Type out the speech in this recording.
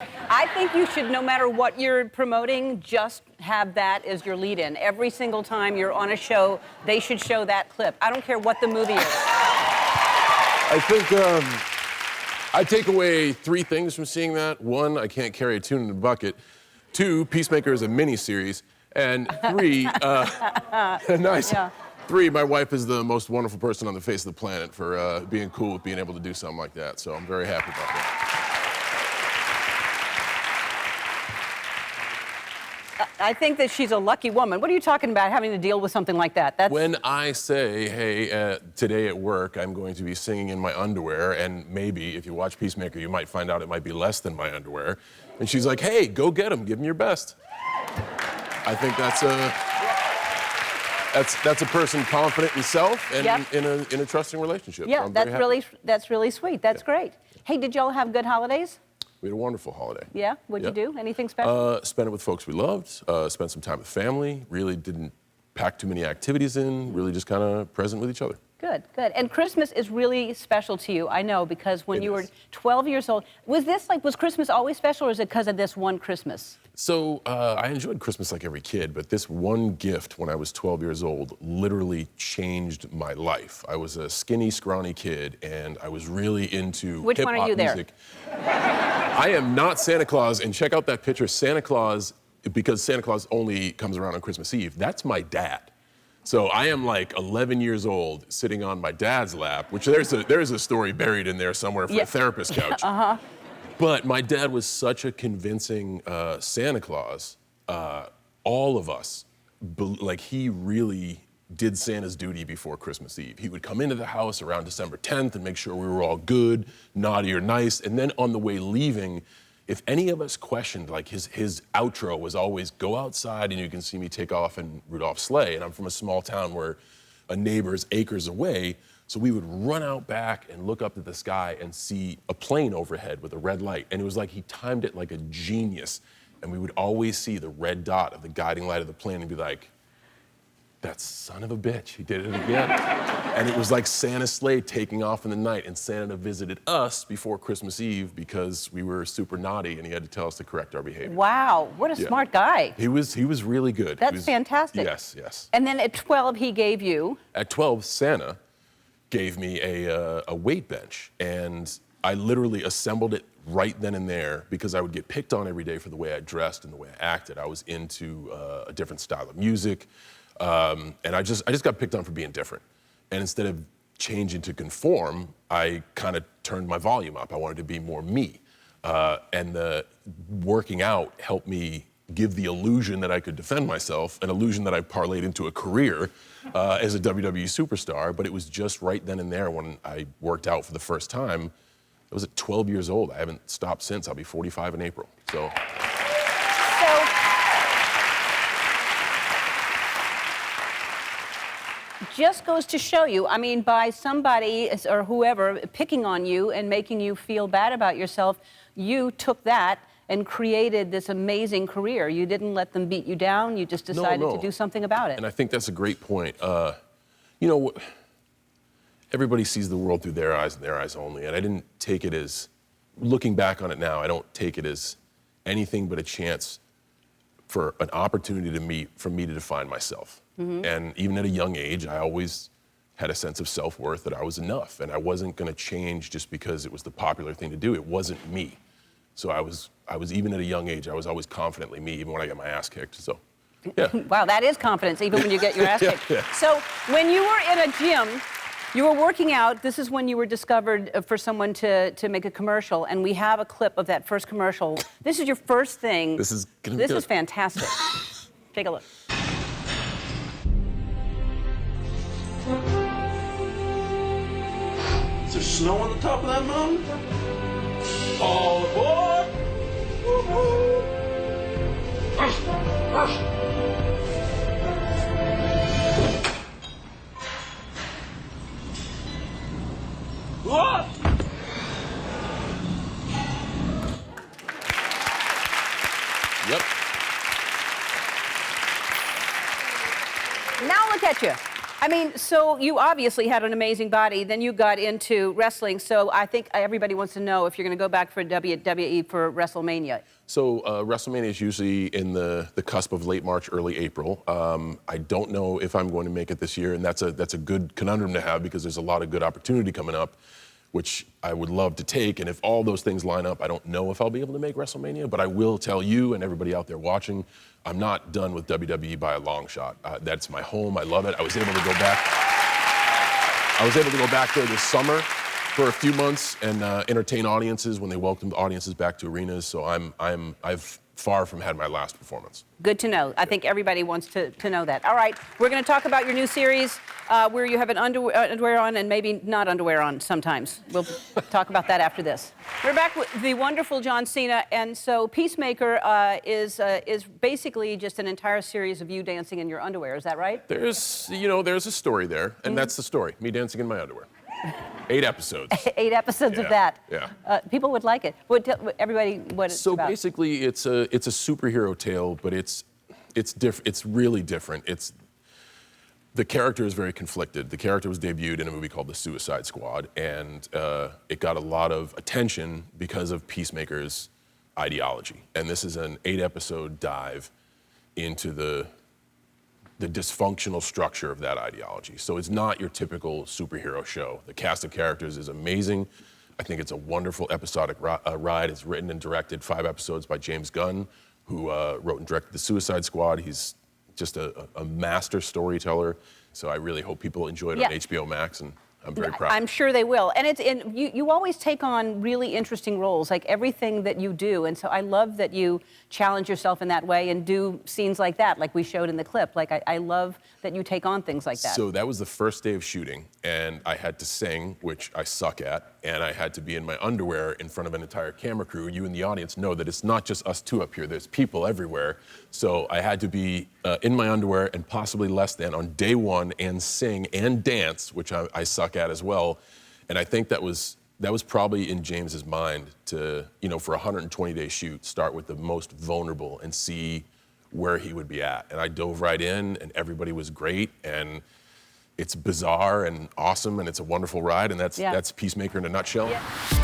I think you should, no matter what you're promoting, just have that as your lead-in. Every single time you're on a show, they should show that clip. I don't care what the movie is. I think I take away 3 things from seeing that. 1, I can't carry a tune in a bucket. 2, Peacemaker is a mini-series. And 3, nice. Yeah. 3, my wife is the most wonderful person on the face of the planet for being cool with being able to do something like that. So I'm very happy about that. I think that she's a lucky woman. What are you talking about, having to deal with something like that? That's... When I say, hey, today at work, I'm going to be singing in my underwear, and maybe if you watch Peacemaker, you might find out it might be less than my underwear. And she's like, hey, go get him, give him your best. I think that's a person confident in self and Yep. in a trusting relationship. Yeah, so that's really sweet. That's great. Hey, did y'all have good holidays? We had a wonderful holiday. Yeah? What'd you Yep. do? Anything special? Spent it with folks we loved, spent some time with family, really didn't pack too many activities in, really just kind of present with each other. Good, good. And Christmas is really special to you, I know, because when you were 12 years old, was Christmas always special, or is it because of this one Christmas? So I enjoyed Christmas like every kid, but this one gift when I was 12 years old literally changed my life. I was a skinny, scrawny kid, and I was really into Which one are you music. I am not Santa Claus, and check out that picture. Santa Claus, because Santa Claus only comes around on Christmas Eve, that's my dad. So I am like 11 years old, sitting on my dad's lap, which there's a story buried in there somewhere for a therapist couch. But my dad was such a convincing Santa Claus. All of us, he really did Santa's duty before Christmas Eve. He would come into the house around December 10th and make sure we were all good, naughty or nice. And then on the way leaving, if any of us questioned, like his outro was always go outside and you can see me take off in Rudolph's sleigh. And I'm from a small town where a neighbor's acres away. So we would run out back and look up at the sky and see a plane overhead with a red light. And it was like he timed it like a genius. And we would always see the red dot of the guiding light of the plane and be like, that son of a bitch, he did it again. And it was like Santa's sleigh taking off in the night, and Santa visited us before Christmas Eve because we were super naughty and he had to tell us to correct our behavior. Wow, what a smart guy. He was really good. That's fantastic. Yes, yes. And then at 12, he gave you? At 12, Santa gave me a weight bench, and I literally assembled it right then and there because I would get picked on every day for the way I dressed and the way I acted. I was into a different style of music. And I just got picked on for being different. And instead of changing to conform, I kind of turned my volume up. I wanted to be more me. And the working out helped me give the illusion that I could defend myself, an illusion that I parlayed into a career as a WWE superstar. But it was just right then and there when I worked out for the first time. I was at 12 years old. I haven't stopped since. I'll be 45 in April. So. Just goes to show you, I mean, by somebody or whoever picking on you and making you feel bad about yourself, you took that and created this amazing career. You didn't let them beat you down. You just decided to do something about it. And I think that's a great point. Everybody sees the world through their eyes and their eyes only. And I didn't take it as, looking back on it now, I don't take it as anything but a chance for an opportunity for me to define myself. And even at a young age, I always had a sense of self-worth that I was enough, and I wasn't going to change just because it was the popular thing to do. It wasn't me. So I was even at a young age, I was always confidently me, even when I got my ass kicked. So, yeah. Wow, that is confidence, even when you get your ass kicked. Yeah. So when you were in a gym, you were working out. This is when you were discovered for someone to make a commercial, and we have a clip of that first commercial. This is your first thing. This is gonna be good. This is fantastic. Take a look. Is there snow on the top of that mountain? All aboard! Woo-hoo! What? Yep. Now look at you. I mean, so you obviously had an amazing body. Then you got into wrestling. So I think everybody wants to know if you're going to go back for WWE for WrestleMania. So WrestleMania is usually in the cusp of late March, early April. I don't know if I'm going to make it this year, and that's a good conundrum to have because there's a lot of good opportunity coming up, which I would love to take. And if all those things line up, I don't know if I'll be able to make WrestleMania, but I will tell you and everybody out there watching, I'm not done with WWE by a long shot. That's my home. I love it. I was able to go back there this summer for a few months and entertain audiences when they welcomed audiences back to arenas. So I've far from had my last performance. Good to know. I think everybody wants to know that. All right, we're going to talk about your new series where you have an underwear on and maybe not underwear on sometimes. We'll talk about that after this. We're back with the wonderful John Cena, and so Peacemaker is basically just an entire series of you dancing in your underwear. Is that right? There's a story there, and that's the story. Me dancing in my underwear. 8 episodes. 8 episodes of that. Yeah. People would like it. Tell everybody what it's about. So basically, it's a superhero tale, but it's really different. The character is very conflicted. The character was debuted in a movie called The Suicide Squad, and it got a lot of attention because of Peacemaker's ideology. And this is an 8-episode dive into the dysfunctional structure of that ideology. So it's not your typical superhero show. The cast of characters is amazing. I think it's a wonderful episodic ride. It's written and directed 5 episodes by James Gunn, who wrote and directed The Suicide Squad. He's just a master storyteller. So I really hope people enjoy it on HBO Max, and I'm very proud. I'm sure they will. And you always take on really interesting roles, like everything that you do. And so I love that you challenge yourself in that way and do scenes like that, like we showed in the clip. Like I love that you take on things like that. So that was the first day of shooting, and I had to sing, which I suck at, and I had to be in my underwear in front of an entire camera crew. You in the audience know that it's not just us two up here. There's people everywhere. So I had to be in my underwear and possibly less than on day one and sing and dance, which I suck at as well. And I think that was probably in James's mind to, for a 120-day shoot, start with the most vulnerable and see where he would be at. And I dove right in, and everybody was great, and it's bizarre and awesome, and it's a wonderful ride, and that's Peacemaker in a nutshell. Yeah.